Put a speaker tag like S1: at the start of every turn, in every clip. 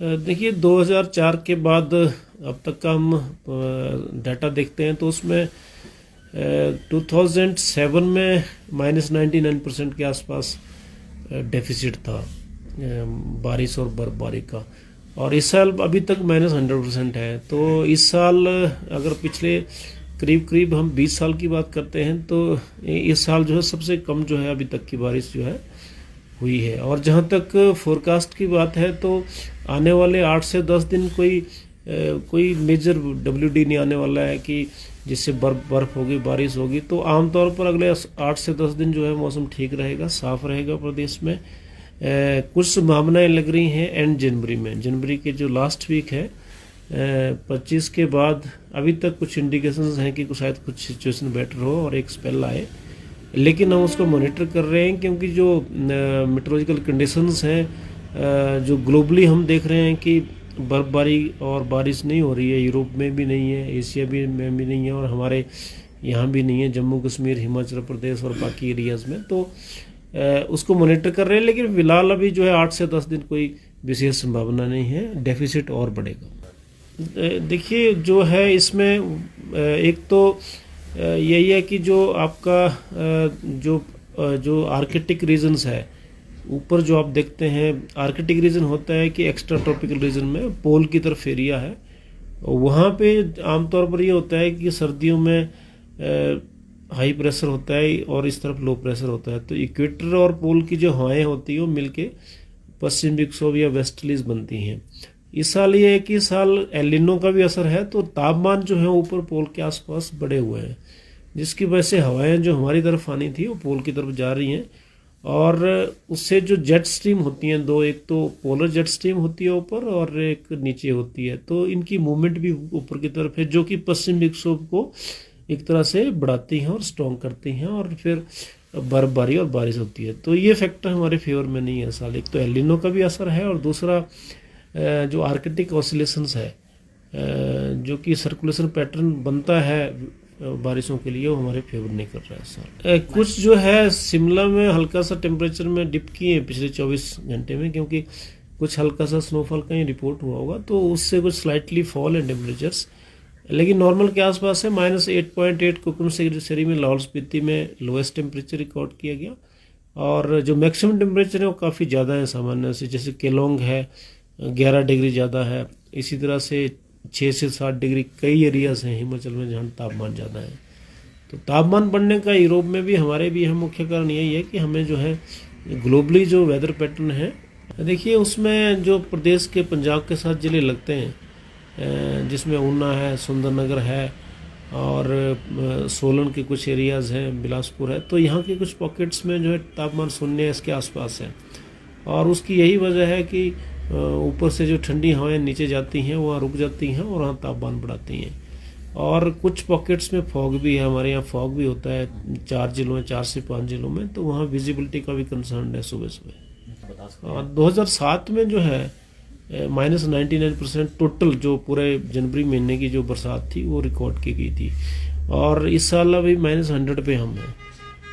S1: देखिए 2004 के बाद अब तक का हम डाटा देखते हैं तो उसमें 2007 में -99% के आसपास डेफिसिट था बारिश और बर्फबारी का, और इस साल अभी तक -100% है। तो इस साल अगर पिछले करीब हम 20 साल की बात करते हैं तो इस साल जो है सबसे कम जो है अभी तक की बारिश जो है हुई है। और जहाँ तक फोरकास्ट की बात है तो आने वाले 8 से 10 दिन कोई मेजर WD नहीं आने वाला है कि जिससे बर्फ होगी, बारिश होगी। तो आमतौर पर अगले 8 से 10 दिन जो है मौसम ठीक रहेगा, साफ रहेगा प्रदेश में। कुछ संभावनाएं लग रही हैं एंड जनवरी में, जनवरी के जो लास्ट वीक है 25 के बाद अभी तक कुछ इंडिकेशंस हैं कि शायद कुछ सिचुएशन बेटर हो और एक स्पेल आए, लेकिन हम उसको मॉनिटर कर रहे हैं क्योंकि जो मेट्रोलॉजिकल कंडीशंस हैं जो ग्लोबली हम देख रहे हैं कि बर्फबारी और बारिश नहीं हो रही है, यूरोप में भी नहीं है, एशिया में भी नहीं है, और हमारे यहाँ भी नहीं है, जम्मू कश्मीर, हिमाचल प्रदेश और बाकी एरियाज़ में। तो उसको मॉनिटर कर रहे हैं, लेकिन फिलहाल अभी जो है 8 से 10 दिन कोई विशेष संभावना नहीं है, डेफिसिट और बढ़ेगा। देखिए जो है इसमें एक तो यही है कि जो आपका जो आर्कटिक रीजन्स है, ऊपर जो आप देखते हैं आर्कटिक रीजन होता है कि एक्स्ट्रा ट्रॉपिकल रीजन में पोल की तरफ एरिया है, वहाँ पे आमतौर पर ये होता है कि सर्दियों में हाई प्रेशर होता है और इस तरफ लो प्रेशर होता है। तो इक्वेटर और पोल की जो हवाएं होती हैं वो मिलके पश्चिम विक्षोभ या वेस्टर्लीज बनती हैं। इस साल ये है कि इस साल एलिनो का भी असर है, तो तापमान जो है ऊपर पोल के आसपास बढ़े हुए हैं, जिसकी वजह से हवाएं जो हमारी तरफ आनी थी वो पोल की तरफ जा रही हैं। और उससे जो जेट स्ट्रीम होती हैं दो, एक तो पोलर जेट स्ट्रीम होती है ऊपर और एक नीचे होती है, तो इनकी मूवमेंट भी ऊपर की तरफ है, जो कि पश्चिम विक्षोभ को एक तरह से बढ़ाती हैं और स्ट्रॉन्ग करती हैं, और फिर बर्फबारी और बारिश होती है। तो ये फैक्टर हमारे फेवर में नहीं है इस साल। एक तो एलिनो का भी असर है, और दूसरा जो आर्कटिक ऑसिलेशंस है, जो कि सर्कुलेशन पैटर्न बनता है बारिशों के लिए, वो हमारे फेवर नहीं कर रहा है इस साल। कुछ जो है शिमला में हल्का सा टेम्परेचर में डिप किए पिछले 24 घंटे में, क्योंकि कुछ हल्का सा स्नोफॉल का ही रिपोर्ट हुआ होगा, तो उससे कुछ स्लाइटली फॉल है टेम्परेचर्स, लेकिन नॉर्मल के आसपास है। -8.8 कुकुम सेरी में, लाहौल स्पीति में लोएस्ट टेम्परेचर रिकॉर्ड किया गया, और जो मैक्सिमम टेम्परेचर है वो काफ़ी ज़्यादा है सामान्य से, जैसे केलोंग है 11 डिग्री ज़्यादा है, इसी तरह से 6 से 7 डिग्री कई एरियाज हैं हिमाचल में जहाँ तापमान ज़्यादा है। तो तापमान बढ़ने का यूरोप में भी हमारे भी है मुख्य कारण यही है कि हमें जो है ग्लोबली जो वेदर पैटर्न है, देखिए उसमें जो प्रदेश के पंजाब के साथ ज़िले लगते हैं, जिसमें ऊना है, सुंदरनगर है, और सोलन के कुछ एरियाज़ हैं, बिलासपुर है, तो यहाँ के कुछ पॉकेट्स में जो है तापमान 0 इसके आसपास है, और उसकी यही वजह है कि ऊपर से जो ठंडी हवाएं नीचे जाती हैं वहाँ रुक जाती हैं और वहाँ तापमान बढ़ाती हैं। और कुछ पॉकेट्स में फॉग भी है, हमारे यहाँ फॉग भी होता है 4 जिलों में, 4 से 5 जिलों में, तो वहाँ विजिबिलिटी का भी कंसर्न है सुबह सुबह। और 2007 में जो है -99% टोटल जो पूरे जनवरी महीने की जो बरसात थी वो रिकॉर्ड की गई थी, और इस साल अभी -100 पे हम हैं।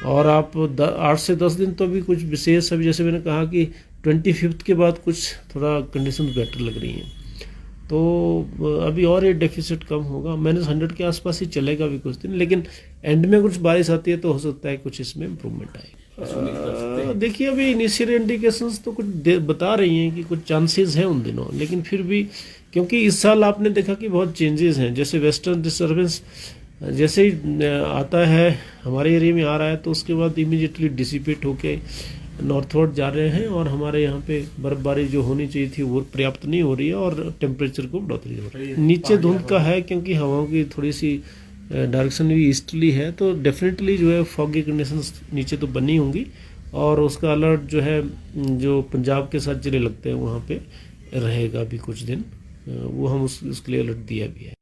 S1: और आप 8 से 10 दिन तो अभी कुछ विशेष, अभी जैसे मैंने कहा कि 25 के बाद कुछ थोड़ा कंडीशन बेटर लग रही हैं, तो अभी और ये डेफिसिट कम होगा, -100 के आसपास ही चलेगा अभी कुछ दिन, लेकिन एंड में कुछ बारिश आती है तो हो सकता है कुछ इसमें इम्प्रूवमेंट आए। देखिए अभी इनिशियल इंडिकेशंस तो कुछ बता रही हैं कि कुछ चांसेस हैं उन दिनों, लेकिन फिर भी क्योंकि इस साल आपने देखा कि बहुत चेंजेस हैं, जैसे वेस्टर्न डिस्टर्बेंस जैसे ही आता है हमारे एरिया में आ रहा है तो उसके बाद इमीडिएटली डिसिपेट होके नॉर्थवर्ड जा रहे हैं, और हमारे यहाँ पे बर्फबारी जो होनी चाहिए थी वो पर्याप्त नहीं हो रही है, और टेम्परेचर को बढ़ोतरी हो रही है। नीचे धुंध का है क्योंकि हवाओं की थोड़ी सी डायरेक्शन भी ईस्टर्ली है, तो डेफिनेटली जो है फॉगी कंडीशंस नीचे तो बनी होंगी, और उसका अलर्ट जो है जो पंजाब के साथ जिले लगते हैं वहाँ पे रहेगा भी कुछ दिन, वो हम उसके लिए अलर्ट दिया भी है।